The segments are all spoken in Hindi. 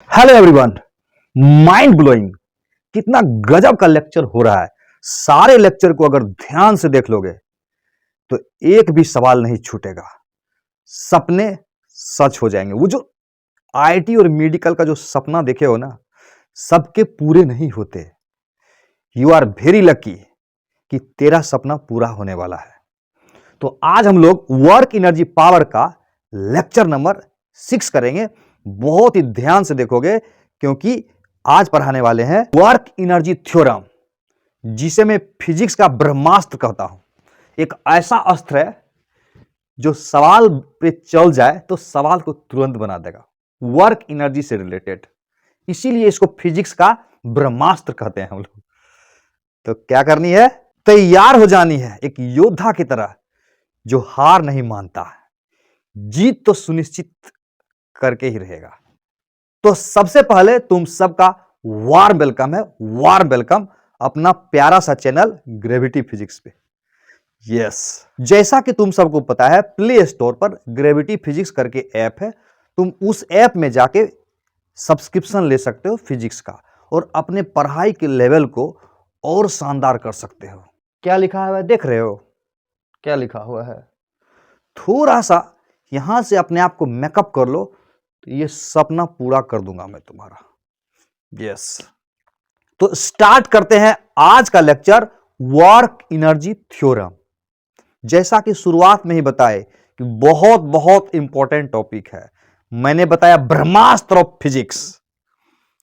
Hello everyone. माइंड ब्लोइंग, कितना गजब का लेक्चर हो रहा है। सारे लेक्चर को अगर ध्यान से देख लोगे तो एक भी सवाल नहीं छूटेगा। सपने सच हो जाएंगे। वो जो आईटी और मेडिकल का जो सपना देखे हो ना, सबके पूरे नहीं होते। यू आर वेरी लकी कि तेरा सपना पूरा होने वाला है। तो आज हम लोग वर्क एनर्जी पावर का लेक्चर नंबर 6 करेंगे। बहुत ही ध्यान से देखोगे क्योंकि आज पढ़ाने वाले हैं वर्क एनर्जी थ्योरम, जिसे मैं फिजिक्स का ब्रह्मास्त्र कहता हूं। एक ऐसा अस्त्र है जो सवाल पे चल जाए तो सवाल को तुरंत बना देगा, वर्क एनर्जी से रिलेटेड। इसीलिए इसको फिजिक्स का ब्रह्मास्त्र कहते हैं हम लोग। तो क्या करनी है? तैयार हो जानी है एक योद्धा की तरह जो हार नहीं मानता है, जीत तो सुनिश्चित करके ही रहेगा। तो सबसे पहले तुम सबका वार्म वेलकम है, वार्म वेलकम अपना प्यारा सा चैनल ग्रेविटी फिजिक्स पे। यस, जैसा कि तुम सबको पता है, प्ले स्टोर पर ग्रेविटी फिजिक्स करके ऐप है। तुम उस ऐप में जाके सब्सक्रिप्शन ले सकते हो फिजिक्स का, और अपने पढ़ाई के लेवल को और शानदार कर सकते हो। क्या लिखा है देख रहे हो? क्या लिखा हुआ है? थोड़ा सा यहां से अपने आप को मेकअप कर लो तो ये सपना पूरा कर दूंगा मैं तुम्हारा। यस, तो स्टार्ट करते हैं आज का लेक्चर, वर्क एनर्जी थ्योरम। जैसा कि शुरुआत में ही बताए कि बहुत बहुत इंपॉर्टेंट टॉपिक है। मैंने बताया ब्रह्मास्त्र ऑफ फिजिक्स।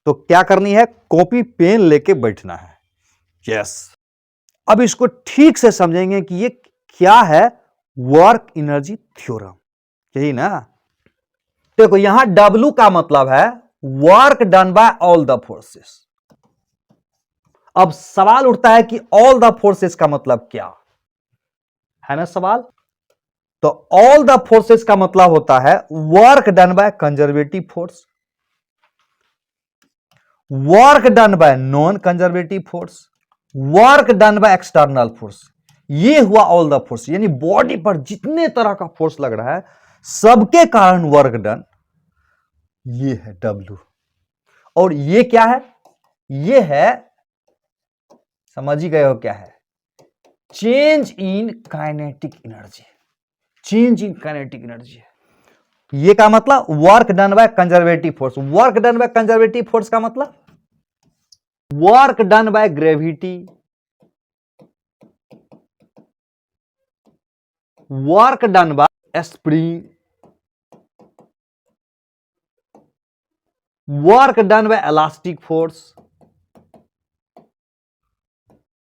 तो क्या करनी है? कॉपी पेन लेके बैठना है। यस, अब इसको ठीक से समझेंगे कि ये क्या है वर्क एनर्जी थ्योरम, यही ना। देखो, यहां W का मतलब है work done by all the forces. अब सवाल उठता है कि ऑल द फोर्सेस का मतलब क्या है ना सवाल। तो ऑल द फोर्सेस का मतलब होता है work done by conservative force, work done bye non conservative force, work done by external force. ये हुआ ऑल द फोर्स, यानी बॉडी पर जितने तरह का फोर्स लग रहा है सबके कारण वर्क डन, ये है W। और ये क्या है? ये है, समझ ही गए हो क्या है? Change in kinetic energy. Change in kinetic energy. ये का मतलब work done by conservative force. Work done by conservative force का मतलब work done by gravity, work done bye spring, work done bye elastic force,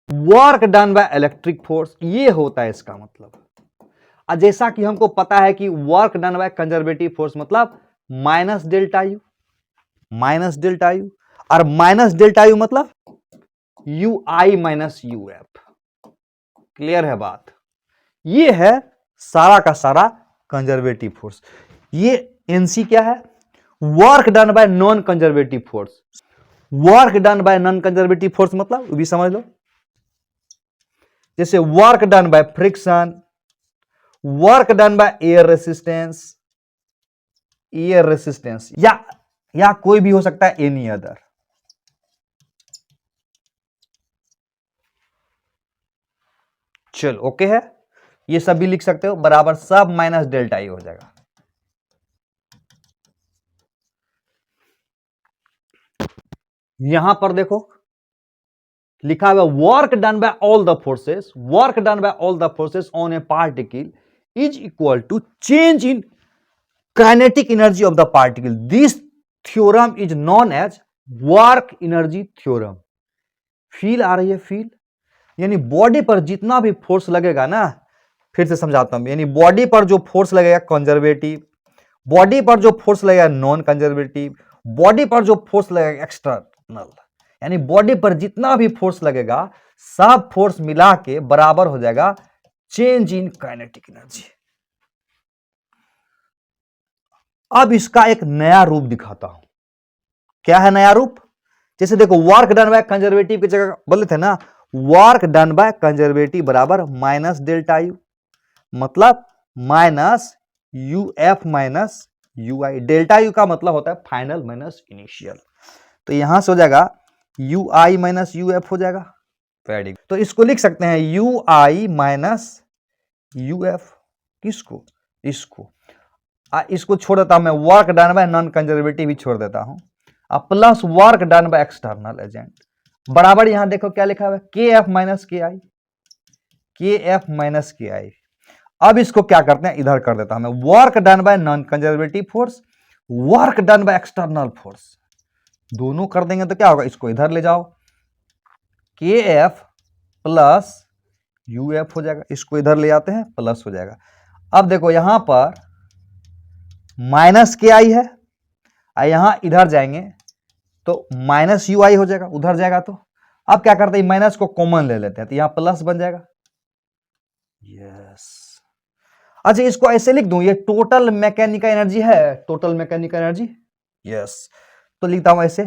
work done by electric force. ये होता है इसका मतलब। जैसा कि हमको पता है कि work done by conservative force मतलब minus delta U, minus delta U, और माइनस डेल्टा यू मतलब U I minus U F. Clear है बात? ये है सारा का सारा कंजर्वेटिव फोर्स। ये एनसी क्या है? Work done bye non conservative force. Work done bye non conservative force मतलब भी समझ लो, जैसे work done by friction, work done by air resistance, air resistance, या कोई भी हो सकता है एनी अदर। चलो ओके है, ये सब भी लिख सकते हो बराबर, सब माइनस डेल्टा ई हो जाएगा। यहां पर देखो लिखा हुआ work done by all the forces, work done by all the forces on a particle is equal to change in kinetic energy of the particle. This theorem is known as work energy theorem. Feel आ रही है? फील यानी बॉडी पर जितना भी फोर्स लगेगा ना, फिर से समझाता हूं, यानी बॉडी पर जो फोर्स लगेगा कंजर्वेटिव, बॉडी पर जो फोर्स लगेगा नॉन कंजर्वेटिव, बॉडी पर जो फोर्स लगेगा एक्सटर्नल, यानी बॉडी पर जितना भी फोर्स लगेगा सब फोर्स मिला के बराबर हो जाएगा चेंज इन काइनेटिक एनर्जी। अब इसका एक नया रूप दिखाता हूं। क्या है नया रूप? जैसे देखो, वर्क डन बाय कंजर्वेटिव की जगह बोले थे ना, वर्क डन बाय कंजर्वेटिव बराबर माइनस डेल्टा यू, मतलब minus U F minus you I. Delta U का मतलब होता है फाइनल माइनस इनिशियल, तो यहां से हो जाएगा you I minus U F हो जाएगा। Very good. तो इसको लिख सकते हैं you I minus U F. किसको? इसको। इसको छोड़ देता हूं मैं, work done bye non conservative भी छोड़ देता हूं। अब plus work done by external agent बराबर, यहां देखो क्या लिखा हुआ है, के एफ माइनस के आई, के एफ माइनस के आई। अब इसको क्या करते हैं, इधर कर देता हूं मैं, work done bye non conservative force, work done by external force, दोनों कर देंगे तो क्या होगा, इसको इधर ले जाओ, के एफ प्लस यू एफ हो जाएगा। इसको इधर ले आते हैं, प्लस हो जाएगा। अब देखो यहां पर माइनस के आई है, यहां इधर जाएंगे तो माइनस यू आई हो जाएगा, उधर जाएगा तो। अब क्या करते हैं, माइनस को कॉमन ले लेते हैं, तो यहां प्लस बन जाएगा। यस। अच्छा, इसको ऐसे लिख दूं, ये टोटल मैकेनिकल एनर्जी है, टोटल मैकेनिकल एनर्जी। यस, तो लिखता हूं ऐसे,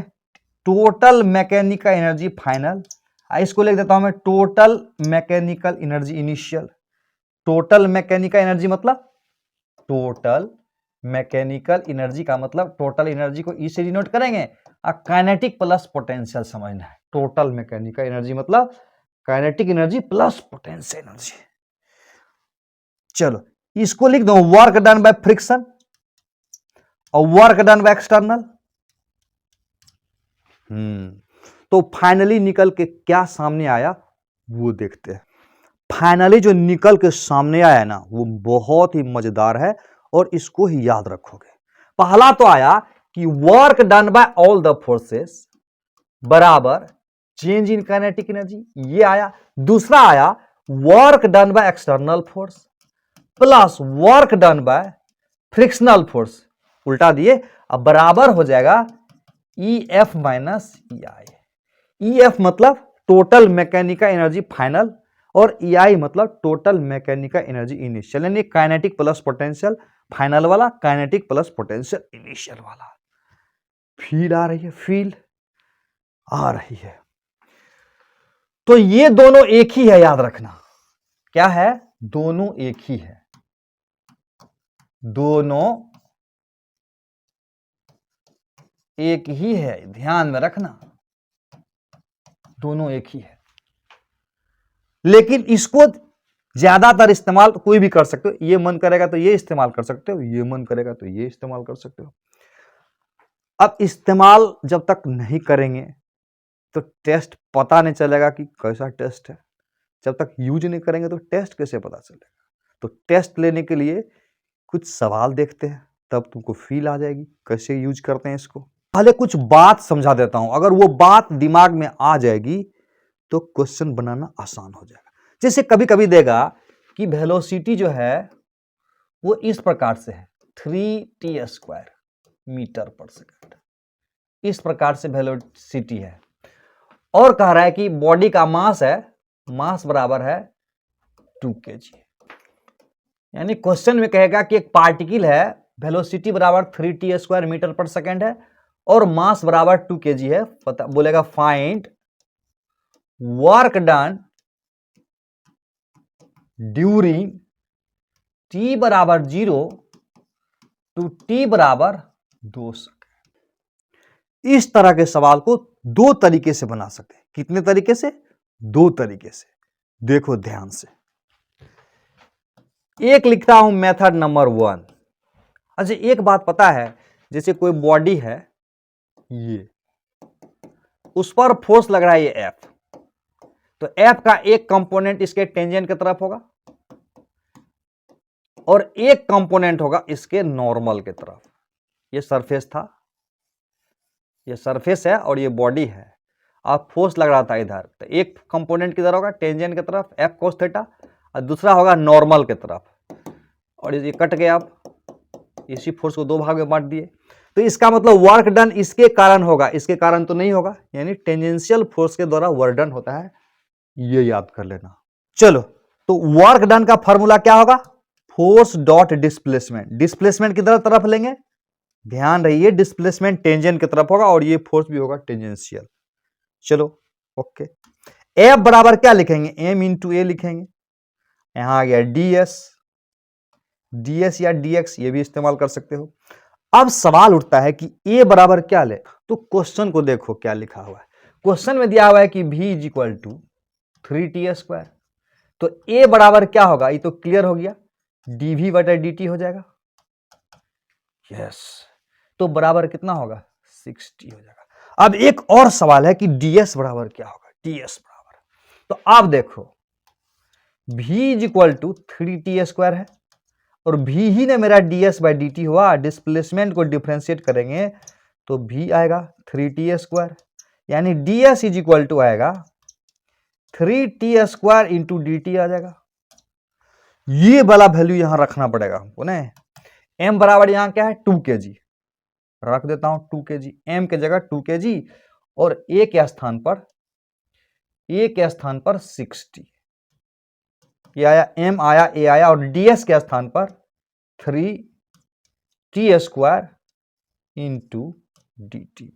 टोटल मैकेनिकल एनर्जी फाइनल। इसको लिख देता हूं मैं, total mechanical energy initial. Total mechanical energy मतलब, टोटल मैकेनिकल एनर्जी का मतलब, टोटल एनर्जी को ई से डिनोट करेंगे, काइनेटिक प्लस पोटेंशियल समझना है। टोटल मैकेनिकल एनर्जी मतलब kinetic energy plus potential energy. चलो इसको लिख दो, वर्क डन बाय फ्रिक्शन और वर्क डन बाय एक्सटर्नल। तो फाइनली निकल के क्या सामने आया वो देखते हैं। फाइनली जो निकल के सामने आया ना, वो बहुत ही मजेदार है और इसको ही याद रखोगे। पहला तो आया कि work done by all the forces बराबर चेंज इन काइनेटिक एनर्जी, ये आया। दूसरा आया work done by external force plus work done by frictional force, उल्टा दिए, अब बराबर हो जाएगा ई एफ माइनस ई आई। ई एफ मतलब टोटल मैकेनिकल एनर्जी फाइनल और ई आई मतलब टोटल मैकेनिकल एनर्जी इनिशियल, यानी काइनेटिक प्लस पोटेंशियल फाइनल वाला, काइनेटिक प्लस पोटेंशियल इनिशियल वाला। फील आ रही है, फील आ रही है। तो ये दोनों एक ही है, याद रखना। क्या है? दोनों एक ही है, दोनों एक ही है, ध्यान में रखना, दोनों एक ही है। लेकिन इसको ज्यादातर इस्तेमाल कोई भी कर सकते हो, ये मन करेगा तो ये इस्तेमाल कर सकते हो, ये मन करेगा तो ये इस्तेमाल कर सकते हो। अब इस्तेमाल जब तक नहीं करेंगे तो टेस्ट पता नहीं चलेगा कि कैसा टेस्ट है। जब तक यूज नहीं करेंगे तो टेस्ट कैसे पता चलेगा। तो टेस्ट लेने के लिए कुछ सवाल देखते हैं, तब तुमको फील आ जाएगी कैसे यूज करते हैं इसको। पहले कुछ बात समझा देता हूं, अगर वो बात दिमाग में आ जाएगी तो क्वेश्चन बनाना आसान हो जाएगा। जैसे कभी कभी देगा कि वेलोसिटी जो है वो इस प्रकार से है, 3t² मीटर पर सेकंड, इस प्रकार से वेलोसिटी है, और कह रहा है कि बॉडी का मास है, मास बराबर है 2 kg। यानी क्वेश्चन में कहेगा कि एक पार्टिकल है, वेलोसिटी बराबर 3t² मीटर पर सेकंड है और मास बराबर 2 kg है। पता बोलेगा find work done during t बराबर 0 टू t बराबर 2 सेकंड। इस तरह के सवाल को दो तरीके से बना सकते हैं। कितने तरीके से? दो तरीके से। देखो ध्यान से, एक लिखता हूं मेथड नंबर 1। अच्छा, एक बात पता है, जैसे कोई बॉडी है, ये उस पर फोर्स लग रहा है, ये F, तो F का एक कंपोनेंट इसके टेंजेंट की तरफ होगा और एक कंपोनेंट होगा इसके नॉर्मल की तरफ। ये सरफेस था, ये सरफेस है और ये बॉडी है। अब फोर्स लग रहा था इधर, तो एक कंपोनेंट किधर होगा, टेंजेंट की तरफ F cos थीटा, और दूसरा होगा नॉर्मल की तरफ, और ये कट गया। अब इसी फोर्स को दो भाग में बांट दिए, तो इसका मतलब वर्क डन इसके कारण होगा, इसके कारण तो नहीं होगा, यानी टेंजेंशियल फोर्स के द्वारा वर्क डन होता है, ये याद कर लेना। चलो, तो वर्क डन का फॉर्मूला क्या होगा, फोर्स डॉट डिस्प्लेसमेंट। डिस्प्लेसमेंट किधर तरफ लेंगे, ध्यान रहिए, डिस्प्लेसमेंट टेंजेंट की तरफ होगा और ये फोर्स भी होगा टेंजेंशियल। चलो ओके, F बराबर क्या लिखेंगे, m इंटू ए लिखेंगे। यहां आ गया ds, ds या dx, ये भी इस्तेमाल कर सकते हो। अब सवाल उठता है कि ए बराबर क्या ले, तो क्वेश्चन को देखो क्या लिखा हुआ है। क्वेश्चन में दिया हुआ है कि v is equal to 3t²। तो ए बराबर क्या होगा, ये तो क्लियर हो गया, dv बटा dt हो जाएगा। यस, तो बराबर कितना होगा, 60 हो जाएगा। अब एक और सवाल है कि ds बराबर क्या होगा, ds बराबर, तो आप देखो v is equal to 3t² है और v ही ने मेरा ds बाई dt हुआ। डिस्प्लेसमेंट को डिफरेंशिएट करेंगे तो v आएगा 3t², यानी ds इज इक्वल टू आएगा 3t² इंटू dt आ जाएगा। ये वाला वैल्यू यहां रखना पड़ेगा हमको ना। m बराबर यहां क्या है, 2 kg, रख देता हूं 2 kg, m के जगह 2 kg और a के स्थान पर 60, ये आया, m आया, a आया, और ds के स्थान पर 3t² इंटू dt।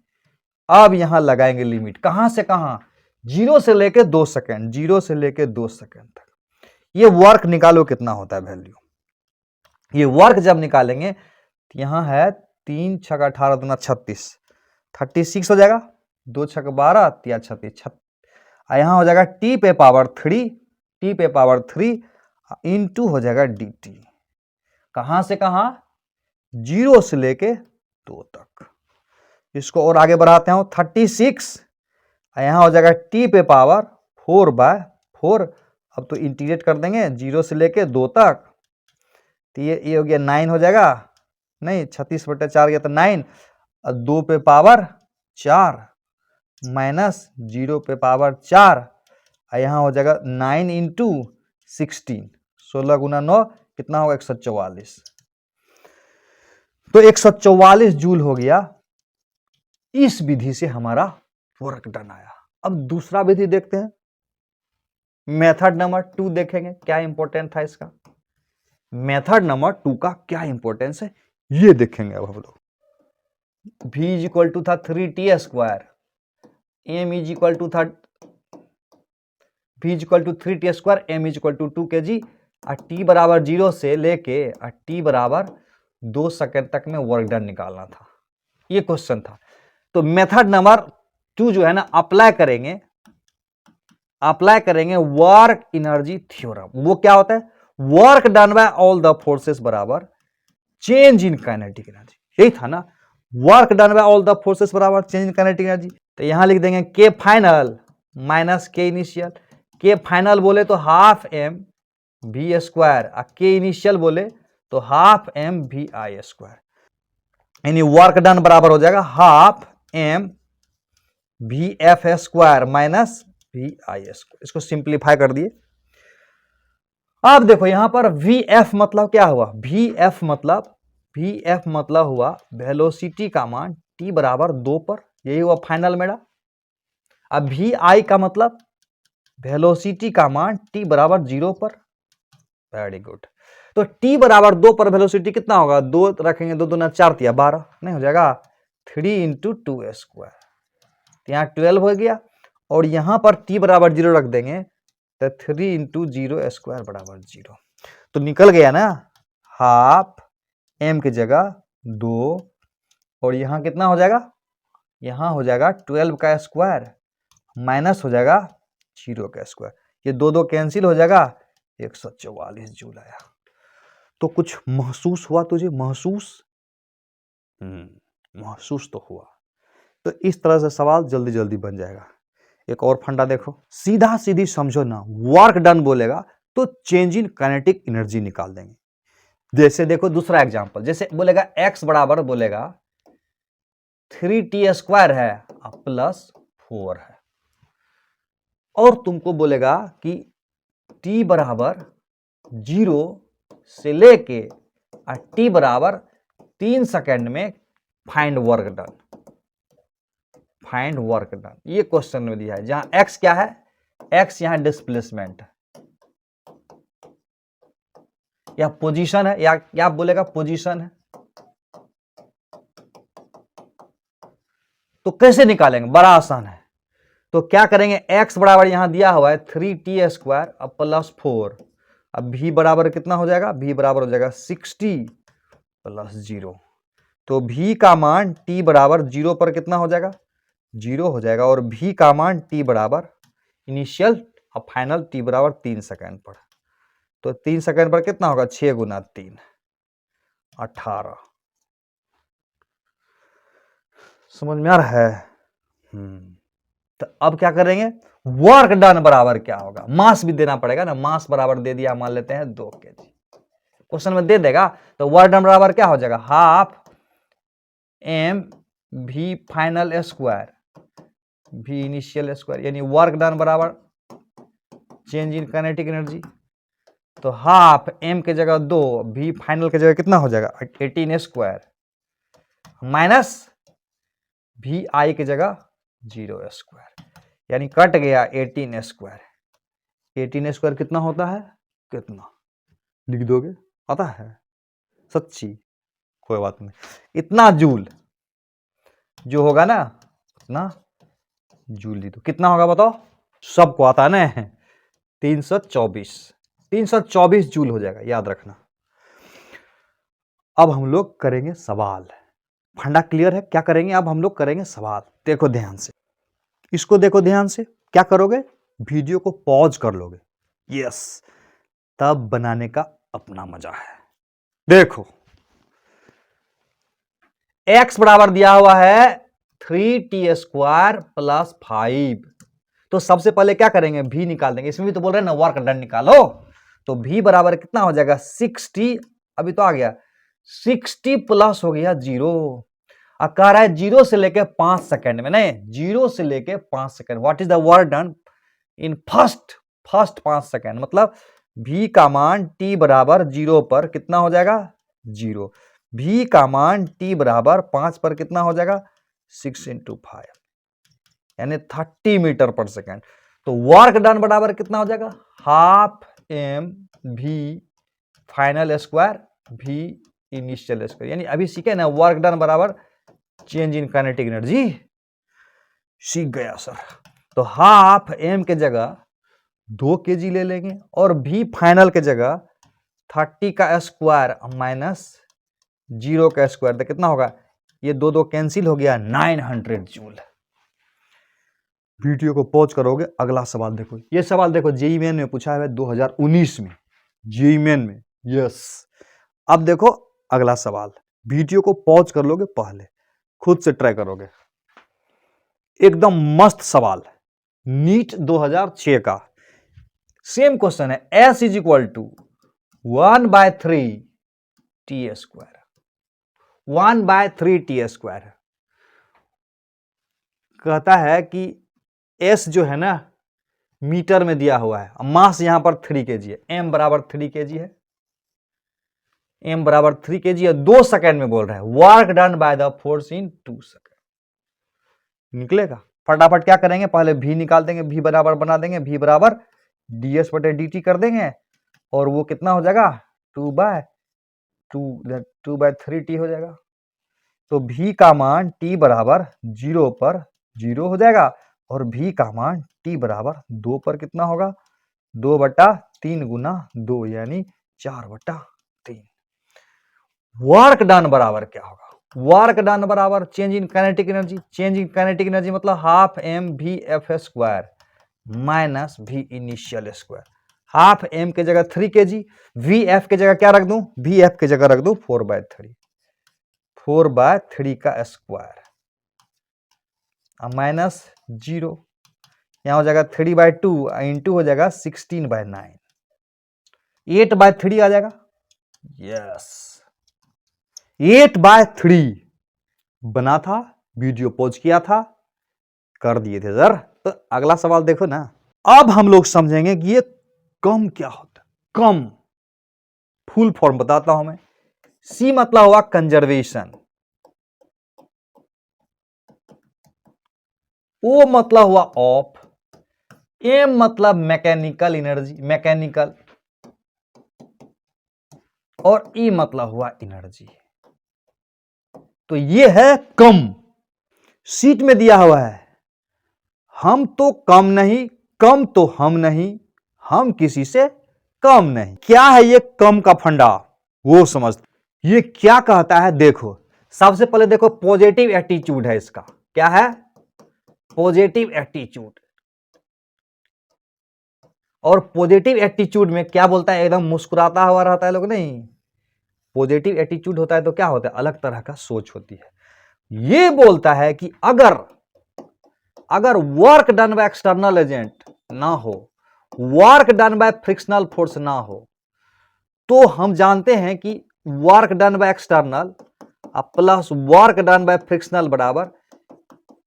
अब यहां लगाएंगे लिमिट, कहां से कहां, 0 से लेके 2 सेकेंड, 0 से लेके 2 सेकेंड तक। ये वर्क निकालो कितना होता है वैल्यू, ये वर्क जब निकालेंगे तो यहां है 3 छक 18 दूना 36, 36 हो जाएगा, 2 छक 12 तिया 36, यहां हो जाएगा t पे पावर 3 इंटू हो जाएगा dt। कहां से कहां, 0 से लेके 2 तक। इसको और आगे बढ़ाते हैं, 36, यहां हो जाएगा t पे पावर 4/4। अब तो इंटीग्रेट कर देंगे 0 से लेके 2 तक, तो ये हो गया 9 हो जाएगा, नहीं 36/4 गया तो 9, और 2 पे पावर 4 माइनस 0 पे पावर 4, यहां हो जाएगा 9 इंटू 16, 16 गुना 9 कितना होगा, 144। तो 144 जूल हो गया। इस विधि से हमारा वर्क डन आया। अब दूसरा विधि देखते हैं, मेथड नंबर 2 देखेंगे क्या इंपॉर्टेंट था इसका। मेथड नंबर 2 का क्या इंपॉर्टेंस है ये देखेंगे अब हम लोग। v इज इक्वल टू था 3t², m is equal to था v is equal to 3t², m is equal to 2 kg, और t बराबर 0 से लेके और t बराबर 2 सेकेंड तक में वर्क डन निकालना था, ये क्वेश्चन था। तो मेथड नंबर 2 जो है ना, अप्लाई करेंगे वर्क एनर्जी थ्योरम। वो क्या होता है, work done by all the forces बराबर चेंज इन काइनेटिक एनर्जी, यही था ना, work done by all the forces बराबर चेंज इन काइनेटिक एनर्जी। तो यहां लिख देंगे के फाइनल माइनस के इनिशियल। के फाइनल बोले तो हाफ m v², और के इनिशियल बोले तो हाफ m vi², यानी वर्क डन बराबर हो जाएगा half m vf² minus vi²। इसको सिंप्लीफाई कर दिए। अब देखो यहां पर vf मतलब क्या हुआ, vf मतलब हुआ वेलोसिटी का मान t बराबर 2 पर, यही हुआ फाइनल मेरा। अब vi का मतलब वेलोसिटी का मान t बराबर 0 पर। Very good. तो t बराबर 2 पर वेलोसिटी कितना होगा, 2 रखेंगे, 2 दूना 4 तिया 12, नहीं हो जाएगा 3 इंटू 2² यहाँ 12 हो गया, और यहां पर t बराबर 0 रख देंगे तो 3 इंटू 0² बराबर 0। तो निकल गया ना, हाफ m की जगह 2, और यहां कितना हो जाएगा, यहां हो जाएगा 12 का स्क्वायर माइनस हो जाएगा 0 का स्क्वायर, ये 2 कैंसिल हो जाएगा, 144 जूल आया। तो कुछ महसूस हुआ तुझे, महसूस तो हुआ। तो इस तरह से सवाल जल्दी जल्दी बन जाएगा। एक और फंडा देखो, सीधा सीधी समझो ना, वर्क डन बोलेगा तो चेंज इन काइनेटिक एनर्जी निकाल देंगे। जैसे देखो दूसरा एग्जांपल, जैसे बोलेगा x बराबर बोलेगा 3t² है प्लस 4 है, और तुमको बोलेगा कि t बराबर 0 से लेके t बराबर 3 सेकेंड में फाइंड वर्क डन, ये क्वेश्चन में दिया है। जहां x क्या है, x यहां डिस्प्लेसमेंट है या पोजीशन है, या क्या बोलेगा पोजीशन है। तो कैसे निकालेंगे, बड़ा आसान है। तो क्या करेंगे, x बराबर यहां दिया हुआ है 3t² अब प्लस 4, अब v बराबर कितना हो जाएगा, v बराबर हो जाएगा 60 प्लस 0। तो v का मान t बराबर 0 पर कितना हो जाएगा, 0 हो जाएगा। और v का मान t बराबर इनिशियल और फाइनल t बराबर 3 सेकेंड पर। तो 3 सेकेंड पर कितना होगा, 6 गुना 3 18। समझ में आ रहा है? तो अब क्या करेंगे, वर्क डन बराबर क्या होगा, मास भी देना पड़ेगा ना। मास बराबर दे दिया, मान लेते हैं 2 kg, क्वेश्चन में दे देगा। तो वर्क डन बराबर क्या हो जाएगा, half m v final square v initial square, यानी वर्क डन बराबर चेंज इन काइनेटिक एनर्जी। तो हाफ m के जगह 2, v फाइनल के जगह कितना हो जाएगा 18 स्क्वायर, माइनस v i के जगह 0 स्क्वायर, यानी कट गया 18 स्क्वायर। 18 स्क्वायर कितना होता है, कितना लिख दोगे, आता है सच्ची, कोई बात नहीं। इतना जूल जो होगा ना, उतना जूल लिख दो। कितना होगा बताओ, सबको आता है ना, 324 जूल हो जाएगा, याद रखना। अब हम लोग करेंगे सवाल। फंडा क्लियर है, क्या करेंगे अब हम लोग करेंगे सवाल। देखो ध्यान से, इसको देखो ध्यान से। क्या करोगे, वीडियो को पॉज कर लोगे, यस, तब बनाने का अपना मजा है। देखो x बराबर दिया हुआ है 3t स्क्वायर प्लस 5। तो सबसे पहले क्या करेंगे, v निकाल देंगे। इसमें भी तो बोल रहे हैं ना वर्क डन निकालो। तो v बराबर कितना हो जाएगा 60, अभी तो आ गया 60 प्लस हो गया 0। अब कह रहा है 0 से लेके 5 सेकंड में, नहीं 0 से लेके 5 second. What is the work done in first 5 second. मतलब v का मान t बराबर 0 पर कितना हो जाएगा 0, v का मान t बराबर 5 पर कितना हो जाएगा 6 × 5, यानी 30 मीटर पर सेकंड। तो वर्क डन बराबर कितना हो जाएगा, half m v final square v initial square. यानी अभी सीखे ना, वर्क डन बराबर चेंज इन काइनेटिक एनर्जी, सीख गया सर। तो हाफ m के जगह 2 kg ले लेंगे और v फाइनल के जगह 30 का स्क्वायर माइनस 0 का स्क्वायर, तो कितना होगा, ये 2 कैंसिल हो गया, 900 जूल। वीडियो को पॉज करोगे, अगला सवाल देखो। ये सवाल देखो जेईई मेन में पूछा है 2019 में, जेईई मेन में, यस। अब देखो अगला सवाल, वीडियो को पॉज कर लोगे, पहले खुद से ट्राई करोगे। एकदम मस्त सवाल, नीट 2006 का सेम क्वेश्चन है। s is equal to 1/3 T square, 1/3 T square. कहता है कि s जो है ना मीटर में दिया हुआ है, मास यहां पर 3 kg है, m बराबर 3 kg है, m बराबर 3 kg है। 2 सेकंड में बोल रहा है, work done by the force in 2 second. निकलेगा, फटाफट क्या करेंगे, पहले v निकाल देंगे, v बराबर बना देंगे, v बराबर ds/dt कर देंगे, और वो कितना हो जाएगा 2/3t हो जाएगा। तो v का मान t बराबर 0 पर 0 हो जाएगा, और v का मान t बराबर 2 पर कितना होगा 2/3 गुना 2, यानी 4/3। वर्क डन बराबर क्या होगा, वर्क डन बराबर change in kinetic energy. Change in kinetic energy मतलब half m v f square minus v initial square. Half m के जगह 3 kg, v f के जगह क्या रख दूं, v f के जगह रख दूं 4/3 का स्क्वायर माइनस 0, यहां हो जाएगा 3/2 इंटू हो जाएगा 16/9, 8/3 आ जाएगा, यस 8/3 बना था। वीडियो पॉज किया था, कर दिए थे सर। तो अगला सवाल देखो ना, अब हम लोग समझेंगे कि ये कम क्या होता है। कम फुल फॉर्म बताता हूं मैं। सी मतलब हुआ कंजर्वेशन, ओ मतलब हुआ ऑफ, एम मतलब मैकेनिकल एनर्जी, मैकेनिकल, और ई मतलब हुआ एनर्जी। तो ये है कम। सीट में दिया हुआ है, हम तो कम नहीं, कम तो हम नहीं, हम किसी से कम नहीं। क्या है ये कम का फंडा, वो समझ। ये क्या कहता है देखो, सबसे पहले देखो पॉजिटिव एटीट्यूड है इसका, क्या है? Positive attitude. और पॉजिटिव एटीट्यूड में क्या बोलता है? एकदम मुस्कुराता हुआ रहता है लोग, नहीं। पॉजिटिव एटीट्यूड होता है तो क्या होता है? अलग तरह का सोच होती है। ये बोलता है कि अगर work done by external agent ना हो, work done by frictional force ना हो, तो हम जानते हैं कि work done by external plus work done by frictional बराबर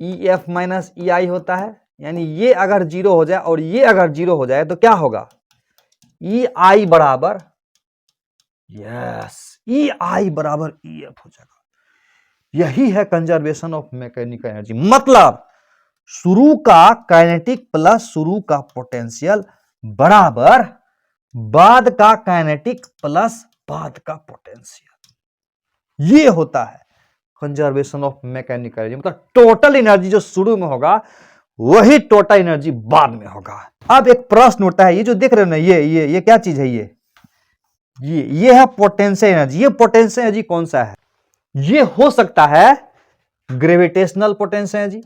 EF माइनस EI होता है। यानी ये अगर जीरो हो जाए और ये अगर जीरो हो जाए तो क्या होगा? EI बराबर, यस, EI बराबर EF हो जाएगा। यही है कंजर्वेशन ऑफ मैकेनिकल एनर्जी। मतलब शुरू का काइनेटिक प्लस शुरू का पोटेंशियल बराबर बाद का काइनेटिक प्लस बाद का पोटेंशियल। ये होता है कंजर्वेशन ऑफ मैकेनिकल एनर्जी। मतलब टोटल एनर्जी जो शुरू में होगा वही टोटल एनर्जी बाद में होगा। अब एक प्रश्न उठता है, ये जो देख रहे हो ना, ये क्या चीज है? ये है पोटेंशियल एनर्जी। ये पोटेंशियल एनर्जी कौन सा है? ये हो सकता है gravitational potential energy,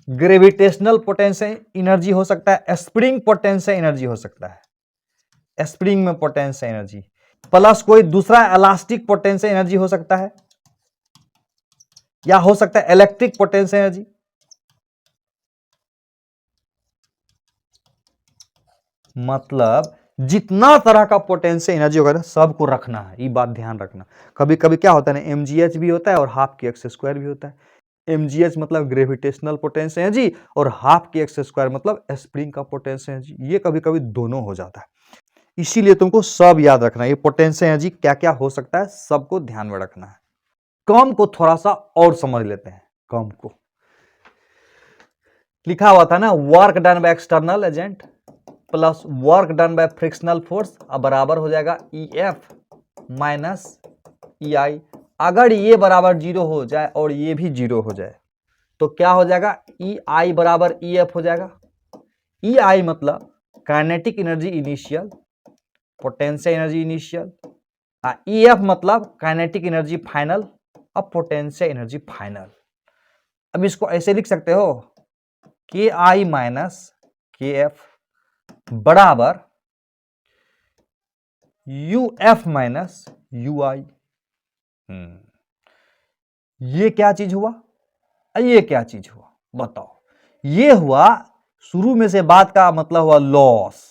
gravitational potential energy हो सकता है, स्प्रिंग पोटेंशियल एनर्जी हो सकता है, स्प्रिंग में पोटेंशियल एनर्जी, प्लस कोई दूसरा इलास्टिक पोटेंशियल एनर्जी हो सकता है, या हो सकता है इलेक्ट्रिक पोटेंशियल एनर्जी। मतलब जितना तरह का पोटेंशियल एनर्जी होगा ना, सबको रखना है, ये बात ध्यान रखना। कभी कभी क्या होता है ना, mgh भी होता है और हाफ के एक्स स्क्वायर भी होता है। mgh मतलब ग्रेविटेशनल पोटेंशियल एनर्जी और हाफ के एक्स स्क्वायर मतलब स्प्रिंग का पोटेंशियल एनर्जी। ये कभी कभी दोनों हो जाता है, इसीलिए तुमको सब याद रखना है। ये पोटेंशियल एनर्जी क्या क्या हो सकता है सबको ध्यान में रखना है। कम को थोड़ा सा और समझ लेते हैं। कम को लिखा हुआ था ना, work done by external agent plus work done by frictional force अब बराबर हो जाएगा EF माइनस EI। अगर ये बराबर जीरो हो जाए और ये भी जीरो हो जाए तो क्या हो जाएगा? EI बराबर EF हो जाएगा। EI मतलब kinetic energy initial, potential energy initial, EF मतलब काइनेटिक एनर्जी फाइनल, अब पोटेंशियल एनर्जी फाइनल। अब इसको ऐसे लिख सकते हो, KI माइनस KF बराबर UF माइनस UI। ये क्या चीज हुआ? ये क्या चीज हुआ बताओ? ये हुआ शुरू में से बाद का मतलब हुआ लॉस।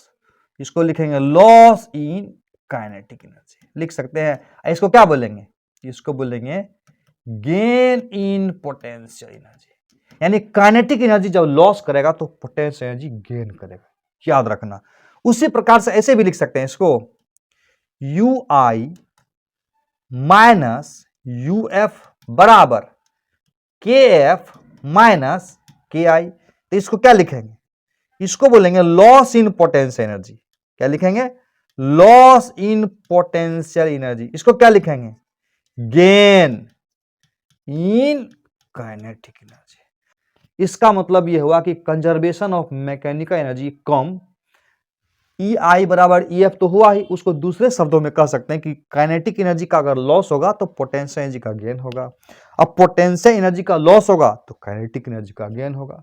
इसको लिखेंगे लॉस इन काइनेटिक एनर्जी, लिख सकते हैं। इसको क्या बोलेंगे? इसको बोलेंगे गेन इन पोटेंशियल एनर्जी। यानी काइनेटिक एनर्जी जब लॉस करेगा तो पोटेंशियल एनर्जी गेन करेगा, याद रखना। उसी प्रकार से ऐसे भी लिख सकते हैं इसको, UI माइनस UF बराबर KF माइनस KI। तो इसको क्या लिखेंगे? इसको बोलेंगे लॉस इन पोटेंशियल एनर्जी। क्या लिखेंगे? Loss in potential energy. इसको क्या लिखेंगे? Gain in kinetic energy. इसका मतलब यह हुआ कि conservation of mechanical energy come, EI बराबर EF तो हुआ ही, उसको दूसरे शब्दों में कह सकते हैं कि काइनेटिक एनर्जी का अगर लॉस होगा तो पोटेंशियल एनर्जी का गेन होगा। अब पोटेंशियल एनर्जी का लॉस होगा तो काइनेटिक एनर्जी का गेन होगा।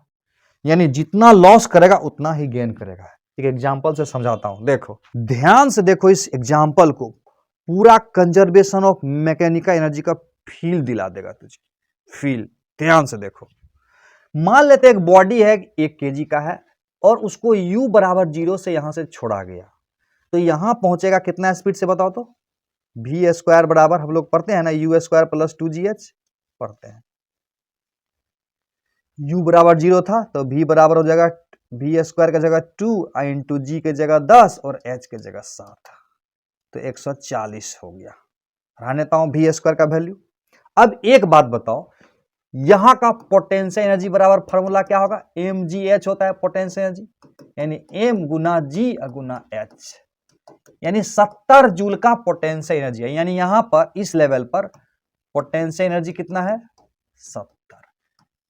यानी जितना लॉस करेगा उतना ही गेन करेगा। एक एग्जांपल से समझाता हूं, देखो ध्यान से देखो इस एग्जांपल को, पूरा कंजर्वेशन ऑफ मैकेनिकल एनर्जी का फील दिला देगा तुझे। फील ध्यान से देखो। मान लेते एक बॉडी है 1 kg का है और उसको U बराबर 0 से यहां से छोड़ा गया, तो यहां पहुंचेगा कितना स्पीड से बताओ तो? V स्क्वायर बराबर हम लोग पढ़ते हैं ना, U स्क्वायर प्लस 2GH पढ़ते हैं। U बराबर 0 था तो V बराबर हो जाएगा V स्क्वायर की जगह 2 इंटू G की जगह 10 और H की जगह 7, तो 140 हो गया। रहने देता हूं V स्क्वायर का वैल्यू। अब एक बात बताओ, यहां का पोटेंशियल एनर्जी बराबर फॉर्मूला क्या होगा? mgh होता है पोटेंशियल एनर्जी, यानी m गुना g गुना h, यानी 70 जूल का पोटेंशियल एनर्जी है। यानी यहां पर इस लेवल पर पोटेंशियल एनर्जी कितना है? 70।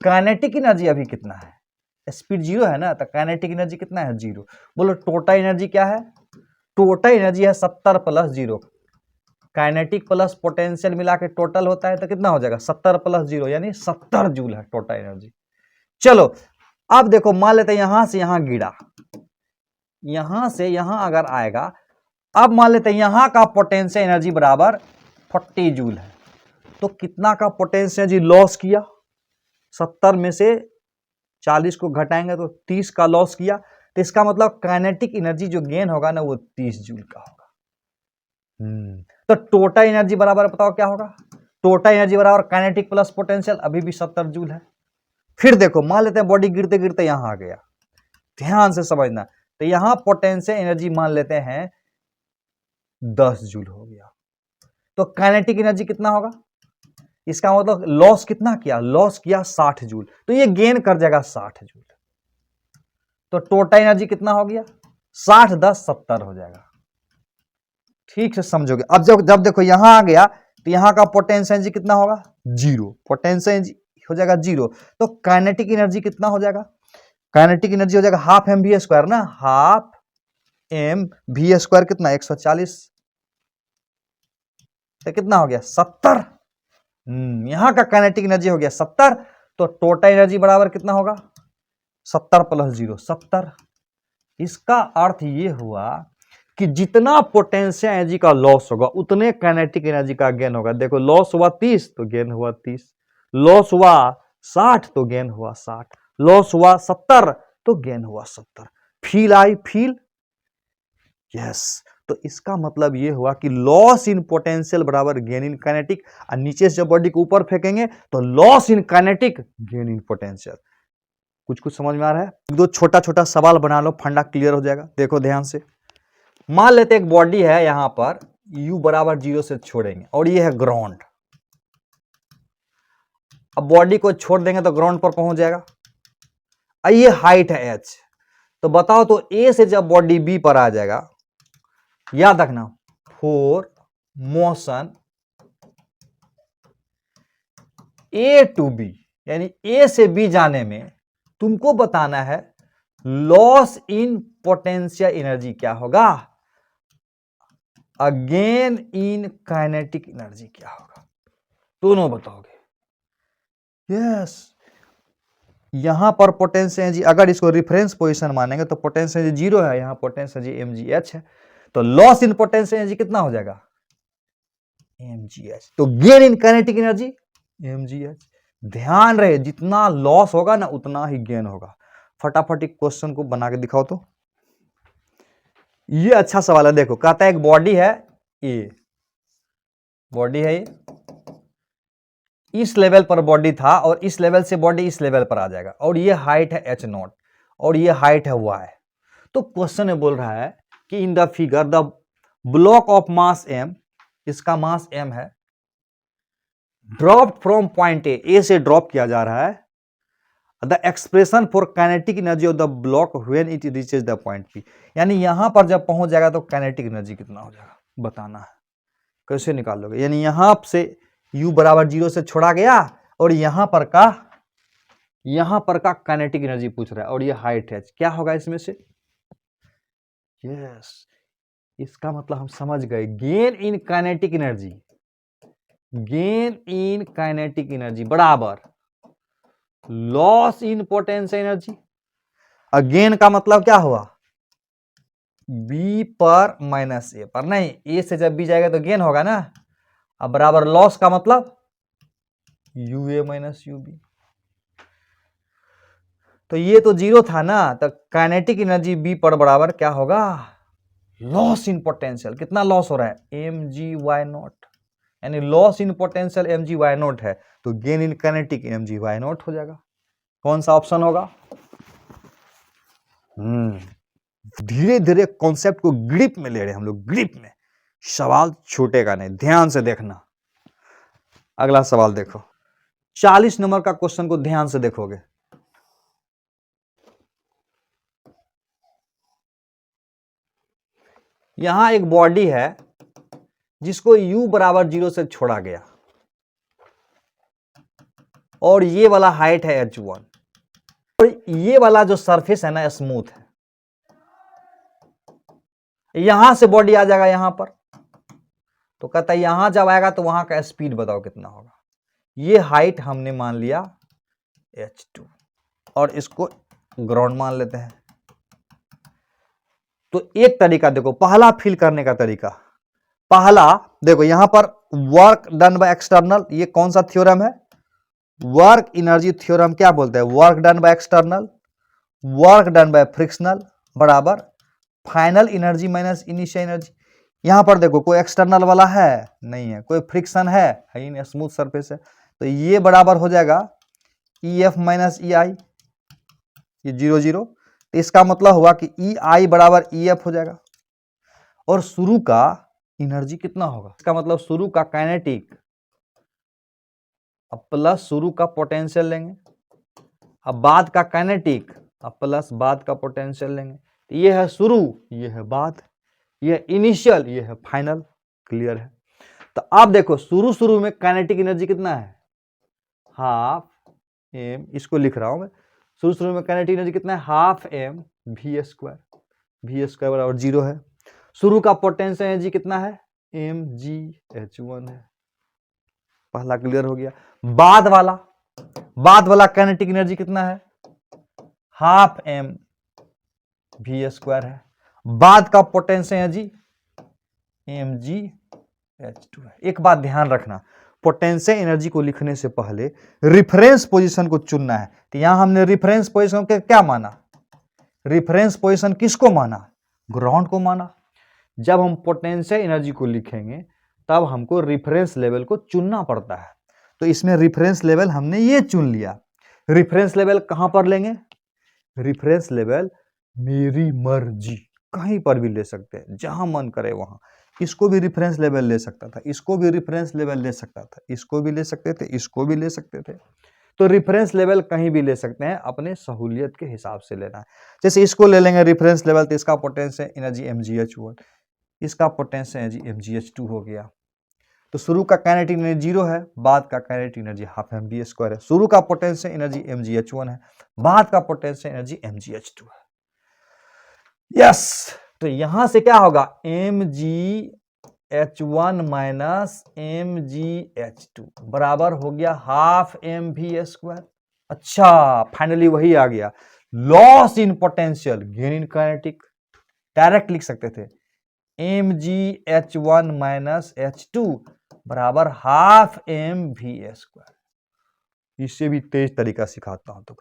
काइनेटिक एनर्जी अभी कितना है? स्पीड 0 है ना, तो काइनेटिक एनर्जी कितना है? 0। बोलो टोटल एनर्जी क्या है? टोटल एनर्जी है 70 प्लस 0, काइनेटिक प्लस पोटेंशियल मिला के टोटल होता है तो कितना हो जाएगा 70 प्लस 0 यानी 70 जूल है टोटल एनर्जी। चलो अब देखो मान लेते हैं यहां से यहां गिरा, यहां से यहां अगर आएगा, अब मान लेते हैं यहां का पोटेंशियल एनर्जी बराबर 40 जूल है, तो कितना का पोटेंशियल एनर्जी लॉस किया, 70 में से 40 को घटाएंगे तो 30 का लॉस किया, तो इसका मतलब काइनेटिक एनर्जी जो गेन होगा ना वो 30 जूल का होगा। तो टोटल एनर्जी बराबर बताओ क्या होगा, टोटल एनर्जी बराबर काइनेटिक प्लस पोटेंशियल, अभी भी 70 जूल है। फिर देखो मान लेते हैं बॉडी गिरते गिरते यहां आ गया, ध्यान से समझना, तो यहां पोटेंशियल एनर्जी मान लेते हैं 10 जूल हो गया, तो काइनेटिक एनर्जी कितना होगा, इसका मतलब लॉस कितना किया, लॉस किया 60 जूल, तो ये गेन कर जाएगा 60 जूल, तो टोटल एनर्जी कितना हो गया 60 10 70 हो जाएगा। ठीक से समझोगे। अब जब देखो यहां आ गया तो यहां का पोटेंशियल एनर्जी कितना होगा 0, पोटेंशियल एनर्जी हो जाएगा 0, तो काइनेटिक एनर्जी कितना हो जाएगा, काइनेटिक एनर्जी हो जाएगा हाफ एम वी स्क्वायर ना, हाफ एम वी स्क्वायर कितना 140, तो कितना हो गया 70। यहां का काइनेटिक एनर्जी हो गया 70, तो टोटल एनर्जी बराबर कितना होगा 70 प्लस 0 70। इसका अर्थ ये हुआ कि जितना पोटेंशियल एनर्जी का लॉस होगा उतने काइनेटिक एनर्जी का गेन होगा। देखो लॉस हुआ 30 तो गेन हुआ 30, लॉस हुआ 60 तो गेन हुआ 60, लॉस हुआ 70 तो गेन हुआ 70। Feel I, feel, yes. तो इसका मतलब ये हुआ कि लॉस इन पोटेंशियल बराबर गेन इन काइनेटिक, और नीचे से जब बॉडी को ऊपर फेंकेंगे तो loss in kinetic gain in potential. कुछ कुछ समझ में आ रहा है? दो छोटा छोटा सवाल बना लो, फंडा क्लियर हो जाएगा। देखो ध्यान से, मान लेते एक बॉडी है यहां पर u बराबर 0 से छोड़ेंगे और ये है ग्राउंड, अब बॉडी को छोड़ देंगे तो ग्राउंड पर पहुंच जाएगा, ये हाइट है h, तो बताओ तो a से जब बॉडी b पर आ जाएगा, याद रखना for motion a to b, यानी a से b जाने में तुमको बताना है लॉस इन पोटेंशियल एनर्जी क्या होगा, अगेन इन काइनेटिक एनर्जी क्या होगा, दोनों बताओगे। यस, यहां पर पोटेंशियल एनर्जी अगर इसको रेफरेंस पोजीशन मानेंगे तो पोटेंशियल एनर्जी 0 है, यहां पोटेंशियल एनर्जी mgh है, तो लॉस इन पोटेंशियल एनर्जी कितना हो जाएगा mgh, तो gain in kinetic energy mgh। ध्यान रहे जितना लॉस होगा ना उतना ही गेन होगा। फटाफट एक क्वेश्चन को बना के दिखाओ तो, ये अच्छा सवाल है। देखो कहता है एक बॉडी है ए, बॉडी है ये, इस लेवल पर बॉडी था और इस लेवल से बॉडी इस लेवल पर आ जाएगा, और ये हाइट है h0 और ये हाइट है y। तो क्वेश्चन में बोल रहा है कि in the figure the block of mass m, इसका मास m है, ड्रॉप्ड फ्रॉम पॉइंट ए से ड्रॉप किया जा रहा है, the expression for kinetic energy of the block when it reaches the point P, यानी यहां पर जब पहुंच जाएगा तो काइनेटिक एनर्जी कितना हो जाएगा बताना है। कैसे निकालोगे, यानी यहां से u बराबर 0 से छोड़ा गया और यहां पर का काइनेटिक एनर्जी पूछ रहा है, और ये हाइट है, क्या होगा इसमें से, यस, इसका मतलब हम समझ गए gain in kinetic energy, gain in kinetic energy बराबर loss in potential energy. Gain का मतलब क्या हुआ b पर माइनस a पर, नहीं a से जब b जाएगा तो गेन होगा ना, अब बराबर लॉस का मतलब ua माइनस ub, तो ये तो 0 था ना, तो काइनेटिक एनर्जी b पर बराबर क्या होगा लॉस इन पोटेंशियल, कितना लॉस हो रहा है mgy0, यानी लॉस इन पोटेंशियल mgy0 है, तो गेन इन काइनेटिक mgy0 हो जाएगा। कौन सा ऑप्शन होगा? धीरे धीरे कॉन्सेप्ट को ग्रिप में ले रहे हैं हम लोग, ग्रिप में, सवाल छूटेगा नहीं, ध्यान से देखना। अगला सवाल देखो, 40 नंबर का क्वेश्चन को ध्यान से देखोगे। यहां एक बॉडी है जिसको u बराबर 0 से छोड़ा गया, और ये वाला हाइट है h1, और ये वाला जो सरफेस है ना स्मूथ है, यहां से बॉडी आ जाएगा यहां पर, तो कहता है यहां जब आएगा तो वहां का स्पीड बताओ कितना होगा। ये हाइट हमने मान लिया h2 और इसको ग्राउंड मान लेते हैं। तो एक तरीका देखो, पहला फिल करने का तरीका, पहला देखो यहां पर वर्क डन बाय एक्सटर्नल, ये कौन सा थ्योरम है, वर्क एनर्जी थ्योरम। क्या बोलते हैं, work done by external, work done by frictional बराबर final energy minus initial energy. यहां पर देखो कोई एक्सटर्नल वाला है नहीं है, कोई फ्रिक्शन है ही नहीं, स्मूथ सरफेस है, तो ये बराबर हो जाएगा EF माइनस EI, ये 0 0, तो इसका मतलब हुआ कि EI बराबर EF हो जाएगा। और शुरू का एनर्जी कितना होगा, इसका मतलब शुरू का काइनेटिक अब प्लस शुरू का पोटेंशियल लेंगे, अब बाद का काइनेटिक अब प्लस बाद का पोटेंशियल लेंगे। तो ये है शुरू, ये है बाद, ये है इनिशियल, ये है फाइनल। क्लियर है। तो अब देखो शुरू में काइनेटिक एनर्जी कितना है, हाफ m, इसको लिख रहा हूं मैं, शुरू में काइनेटिक एनर्जी कितना है, half m v square, v square बराबर 0 है। शुरू का पोटेंशियल एनर्जी कितना है, mgh1 है। पहला क्लियर हो गया। बाद वाला काइनेटिक एनर्जी कितना है, हाफ m v स्क्वायर है। बाद का पोटेंशियल एनर्जी mgh2 है। एक बात ध्यान रखना, पोटेंशियल एनर्जी को लिखने से पहले रिफरेंस पोजीशन को चुनना है। तो यहां हमने रिफरेंस पोजीशन के क्या माना, रिफरेंस पोजीशन किसको माना, ग्राउंड को माना। जब हम पोटेंशियल एनर्जी को लिखेंगे तब हमको रिफरेंस लेवल को चुनना पड़ता है। तो इसमें रिफरेंस लेवल हमने ये चुन लिया। रिफरेंस लेवल कहां पर लेंगे, रिफरेंस लेवल मेरी मर्जी कहीं पर भी ले सकते हैं, जहां मन करे वहां। इसको भी रेफरेंस लेवल ले सकता था, इसको भी रेफरेंस लेवल ले सकता था, इसको भी ले सकते थे, इसको भी ले सकते थे। तो रेफरेंस लेवल कहीं भी ले सकते हैं, अपने सहूलियत के हिसाब से लेना है। जैसे इसको ले लेंगे रेफरेंस लेवल, तो इसका पोटेंशियल एनर्जी mgh1, इसका पोटेंशियल एनर्जी mgh2 हो गया। तो शुरू का काइनेटिक एनर्जी 0 है, बाद का kinetic energy half mv square है। शुरू का पोटेंशियल एनर्जी mgh1 है, बाद का पोटेंशियल एनर्जी mgh2 है। यस, तो यहां से क्या होगा, mgh1 माइनस mgh2 बराबर हो गया हाफ mv स्क्वायर। अच्छा, फाइनली वही आ गया, loss in potential gain in kinetic. Direct लिख सकते थे mgh1 माइनस h2 बराबर हाफ mv स्क्वायर। इससे भी तेज तरीका सिखाता हूं तो